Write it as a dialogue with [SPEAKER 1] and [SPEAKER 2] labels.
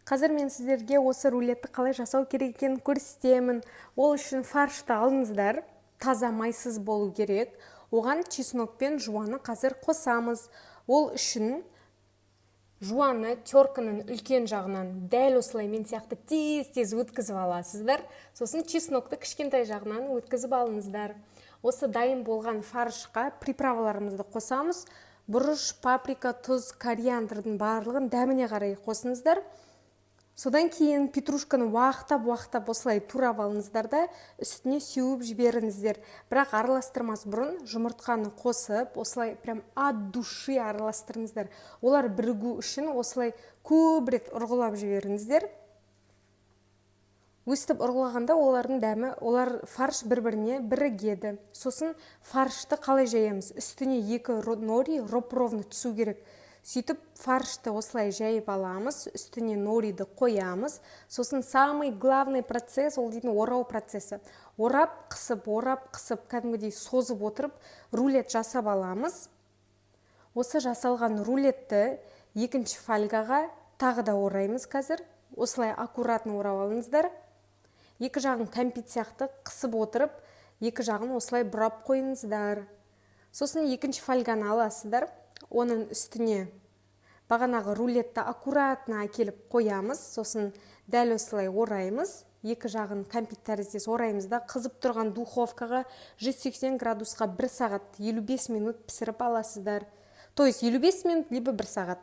[SPEAKER 1] Қазір мен сіздерге осы рулетті қалай жасау керек екенін көрсетемін. Ол үшін фаршты алыңыздар. Таза майсыз болу керек. Оған чеснок пен жуаны қазір қосамыз. Ол үшін жуаны терканың үлкен жағынан дәл осылай мен сияқты тез өткізіп аласыздар. Сосын чеснокты кішкентай жағынан өткізіп алыңыздар. Осы дайын болған фаршқа приправаларымызды қосамыз. Бұрыш, паприка, тұз, кориандрдың барлығын дәміне қарай қосыңыздар. Содан кейін петрушканы уақыттап осылай турап алыңыздар да үстіне сеуіп жіберіңіздер. Бірақ араластырмас бұрын жұмыртқаны қосып, осылай прям от души араластырыңыздар. Олар бірігу үшін осылай көп рет ұрғылап жіберіңіздер. Өстіп ұрғылағанда олардың дәмі, олар фарш бір-біріне бірігеді. Сосын фаршты қалай жаямыз? Үстіне 2 нори ровно түсу керек. Сөйтіп фаршты осылай жайып аламыз, үстіне нориді қоямыз. Сосын самый главный процесс, ол дейтін орау процесі. Орап, қысып, кәдімгідей созып отырып, рулет жасап аламыз. Осы жасалған рулетті екінші фольгаға тағы да ораймыз қазір. Осылай аккуратно орап алыңыздар. Екі жағын кәмпит сияқты қысып отырып, екі жағын осылай бұрап қойыңыздар. Сосын екінші фольганы аласыздар. Оның үстіне бағанағы рулетті аккуратно әкеліп қоямыз. Сосын дәл осылай ораймыз. Екі жағын кәмпит тәріздес ораймыз да қызып тұрған духовкаға 180 градусқа 1 сағат 55 минут пісіріп аласыздар. То есть 55 минут, либо 1 сағат.